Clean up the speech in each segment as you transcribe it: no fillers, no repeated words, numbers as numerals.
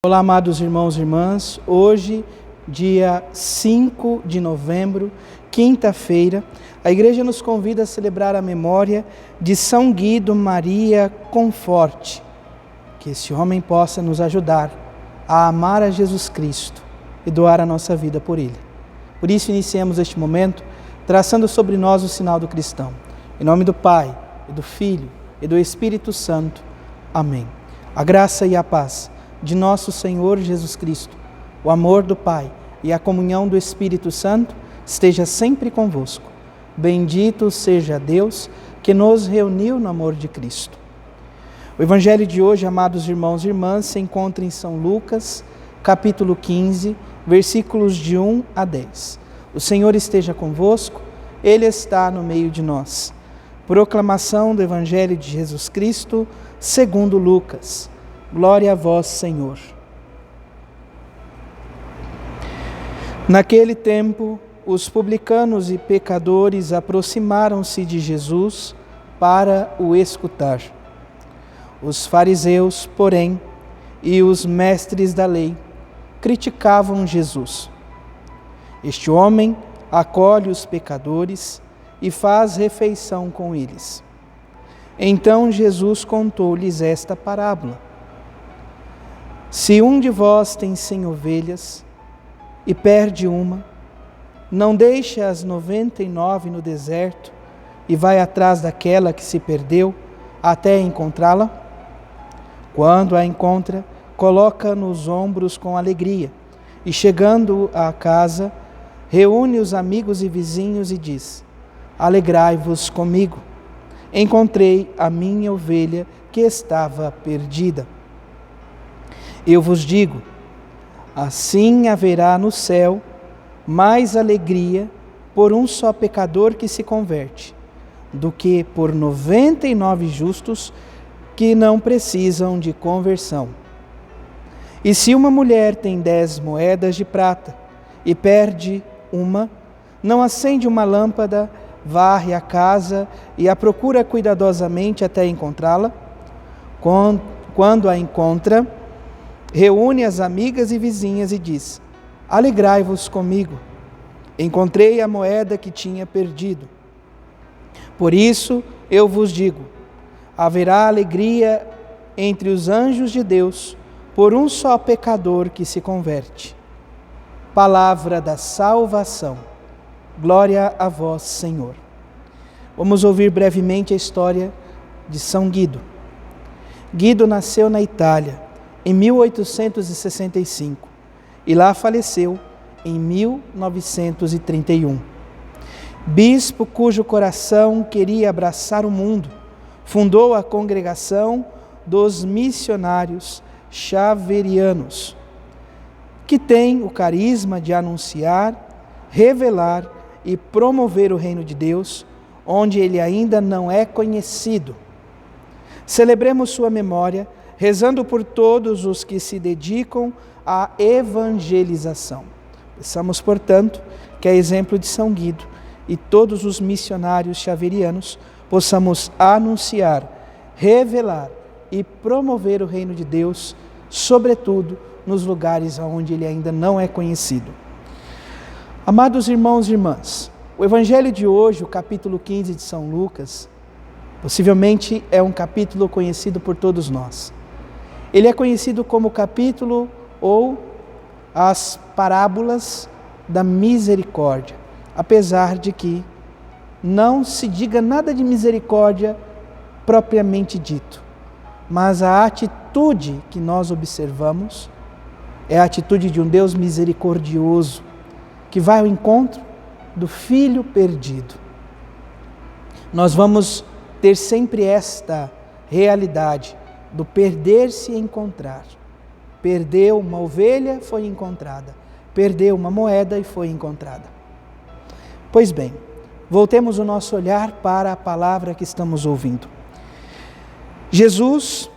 Olá, amados irmãos e irmãs. Hoje, dia 5 de novembro, quinta-feira, a igreja nos convida a celebrar a memória de São Guido Maria Conforte. Que esse homem possa nos ajudar a amar a Jesus Cristo e doar a nossa vida por Ele. Por isso, iniciemos este momento traçando sobre nós o sinal do cristão. Em nome do Pai, e do Filho, e do Espírito Santo. Amém. A graça e a paz de nosso Senhor Jesus Cristo, o amor do Pai e a comunhão do Espírito Santo esteja sempre convosco. Bendito seja Deus que nos reuniu no amor de Cristo. O Evangelho de hoje, amados irmãos e irmãs, se encontra em São Lucas, capítulo 15, versículos de 1 a 10. O Senhor esteja convosco, Ele está no meio de nós. Proclamação do Evangelho de Jesus Cristo, segundo Lucas. Glória a vós, Senhor. Naquele tempo, os publicanos e pecadores aproximaram-se de Jesus para o escutar. Os fariseus, porém, e os mestres da lei criticavam Jesus. Este homem acolhe os pecadores e faz refeição com eles. Então Jesus contou-lhes esta parábola. Se um de vós tem 100 ovelhas e perde uma, não deixe as 99 no deserto e vai atrás daquela que se perdeu até encontrá-la? Quando a encontra, coloca nos ombros com alegria e, chegando à casa, reúne os amigos e vizinhos e diz: alegrai-vos comigo, encontrei a minha ovelha que estava perdida. Eu vos digo, assim haverá no céu mais alegria por um só pecador que se converte, do que por 99 justos que não precisam de conversão. E se uma mulher tem 10 moedas de prata e perde uma, não acende uma lâmpada, varre a casa e a procura cuidadosamente até encontrá-la? Quando a encontra, reúne as amigas e vizinhas e diz: alegrai-vos comigo, encontrei a moeda que tinha perdido. Por isso eu vos digo, haverá alegria entre os anjos de Deus por um só pecador que se converte. Palavra da salvação. Glória a vós, Senhor. Vamos ouvir brevemente a história de São Guido. Guido nasceu na Itália em 1865 e lá faleceu em 1931. Bispo cujo coração queria abraçar o mundo, fundou a congregação dos missionários xaverianos, que tem o carisma de anunciar, revelar e promover o reino de Deus, onde ele ainda não é conhecido. Celebremos sua memória, rezando por todos os que se dedicam à evangelização. Peçamos, portanto, que a exemplo de São Guido e todos os missionários xaverianos, possamos anunciar, revelar e promover o reino de Deus, sobretudo nos lugares onde ele ainda não é conhecido. Amados irmãos e irmãs, o Evangelho de hoje, o capítulo 15 de São Lucas, possivelmente é um capítulo conhecido por todos nós. Ele é conhecido como capítulo ou as parábolas da misericórdia, apesar de que não se diga nada de misericórdia propriamente dito, mas a atitude que nós observamos é a atitude de um Deus misericordioso, que vai ao encontro do filho perdido. Nós vamos ter sempre esta realidade do perder-se e encontrar. Perdeu uma ovelha, foi encontrada. Perdeu uma moeda e foi encontrada. Pois bem, voltemos o nosso olhar para a palavra que estamos ouvindo. Jesus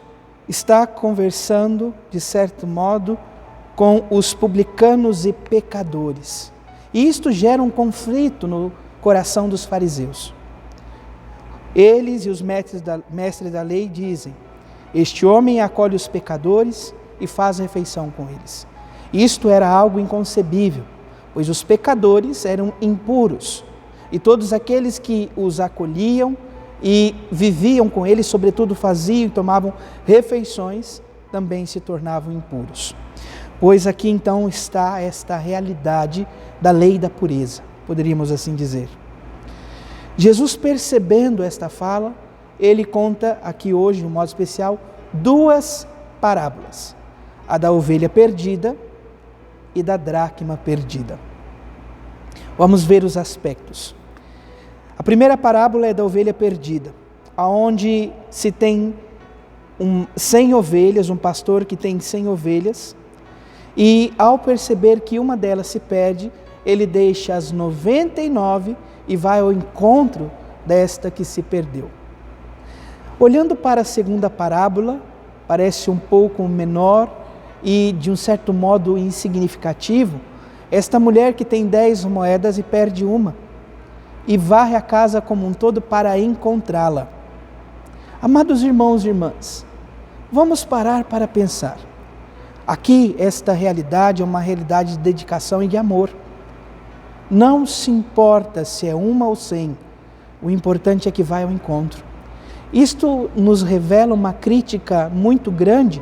está conversando, de certo modo, com os publicanos e pecadores. E isto gera um conflito no coração dos fariseus. Eles e os mestres da lei dizem: este homem acolhe os pecadores e faz refeição com eles. Isto era algo inconcebível, pois os pecadores eram impuros e todos aqueles que os acolhiam e viviam com eles, sobretudo faziam e tomavam refeições, também se tornavam impuros. Pois aqui então está esta realidade da lei da pureza, poderíamos assim dizer. Jesus, percebendo esta fala, ele conta aqui hoje, de um modo especial, duas parábolas: a da ovelha perdida e da dracma perdida. Vamos ver os aspectos. A primeira parábola é da ovelha perdida, onde se tem 100 ovelhas, um pastor que tem 100 ovelhas, e ao perceber que uma delas se perde, ele deixa as 99 e vai ao encontro desta que se perdeu. Olhando para a segunda parábola, parece um pouco menor e de um certo modo insignificativo. Esta mulher que tem 10 moedas e perde uma, e varre a casa como um todo para encontrá-la. Amados irmãos e irmãs, vamos parar para pensar. Aqui, esta realidade é uma realidade de dedicação e de amor. Não se importa se é uma ou 100, o importante é que vai ao encontro. Isto nos revela uma crítica muito grande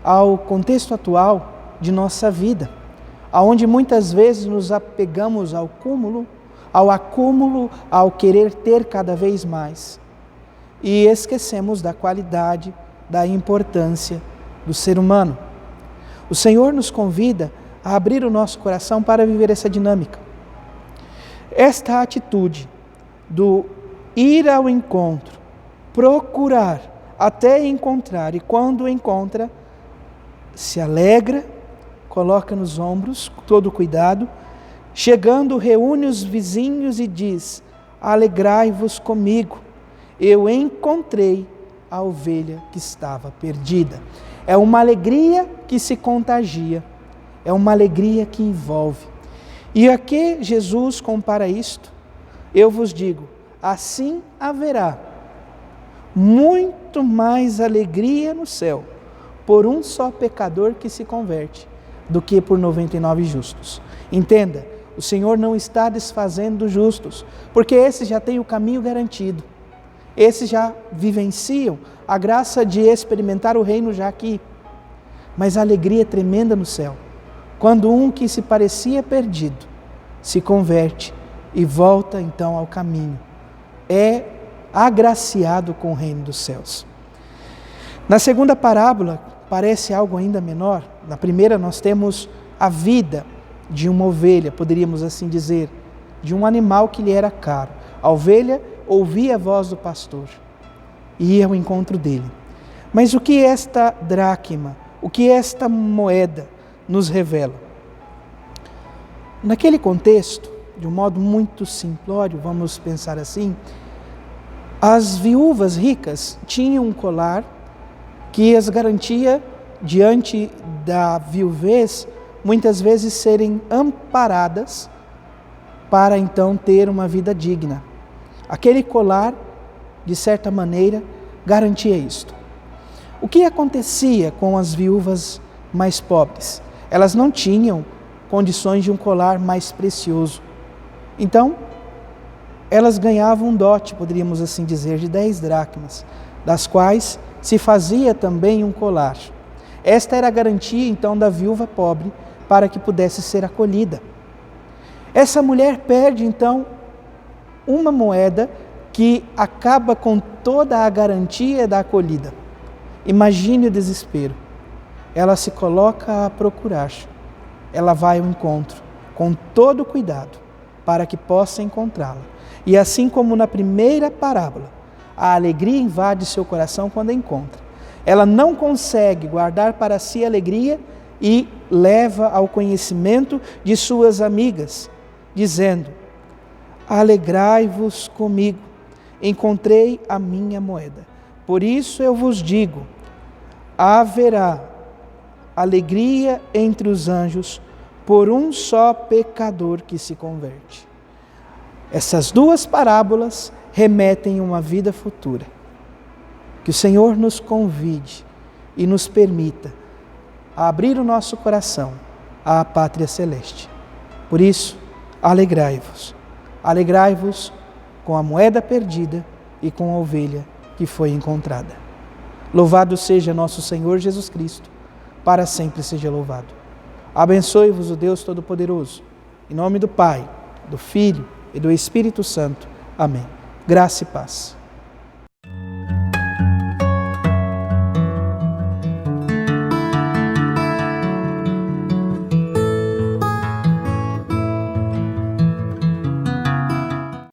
ao contexto atual de nossa vida, onde muitas vezes nos apegamos ao acúmulo, ao querer ter cada vez mais, e esquecemos da qualidade, da importância do ser humano. O Senhor nos convida a abrir o nosso coração para viver essa dinâmica. Esta atitude do ir ao encontro, procurar até encontrar, e quando encontra, se alegra, coloca nos ombros todo o cuidado, chegando reúne os vizinhos e diz: alegrai-vos comigo, eu encontrei a ovelha que estava perdida. É uma alegria que se contagia, é uma alegria que envolve. E a que Jesus compara isto? Eu vos digo, assim haverá muito mais alegria no céu por um só pecador que se converte, do que por 99 justos. Entenda, o Senhor não está desfazendo os justos, porque esses já têm o caminho garantido. Esses já vivenciam a graça de experimentar o reino já aqui. Mas a alegria é tremenda no céu, quando um que se parecia perdido se converte e volta então ao caminho. É agraciado com o reino dos céus. Na segunda parábola, parece algo ainda menor. Na primeira nós temos a vida de uma ovelha, poderíamos assim dizer, de um animal que lhe era caro. A ovelha ouvia a voz do pastor e ia ao encontro dele. Mas o que esta dracma, o que esta moeda nos revela? Naquele contexto, de um modo muito simplório, vamos pensar assim, as viúvas ricas tinham um colar que as garantia, diante da viuvez, muitas vezes serem amparadas para então ter uma vida digna. Aquele colar, de certa maneira, garantia isto. O que acontecia com as viúvas mais pobres? Elas não tinham condições de um colar mais precioso. Então, elas ganhavam um dote, poderíamos assim dizer, de 10 dracmas, das quais se fazia também um colar. Esta era a garantia, então, da viúva pobre para que pudesse ser acolhida. Essa mulher perde, então, uma moeda que acaba com toda a garantia da acolhida. Imagine o desespero. Ela se coloca a procurar. Ela vai ao encontro, com todo cuidado, para que possa encontrá-la. E assim como na primeira parábola, a alegria invade seu coração quando a encontra. Ela não consegue guardar para si a alegria e leva ao conhecimento de suas amigas, dizendo: alegrai-vos comigo, encontrei a minha moeda. Por isso eu vos digo, haverá alegria entre os anjos por um só pecador que se converte. Essas duas parábolas remetem a uma vida futura. Que o Senhor nos convide e nos permita a abrir o nosso coração à Pátria Celeste. Por isso, alegrai-vos. Alegrai-vos com a moeda perdida e com a ovelha que foi encontrada. Louvado seja nosso Senhor Jesus Cristo, para sempre seja louvado. Abençoe-vos o Deus Todo-Poderoso, em nome do Pai, do Filho e do Espírito Santo. Amém. Graça e paz.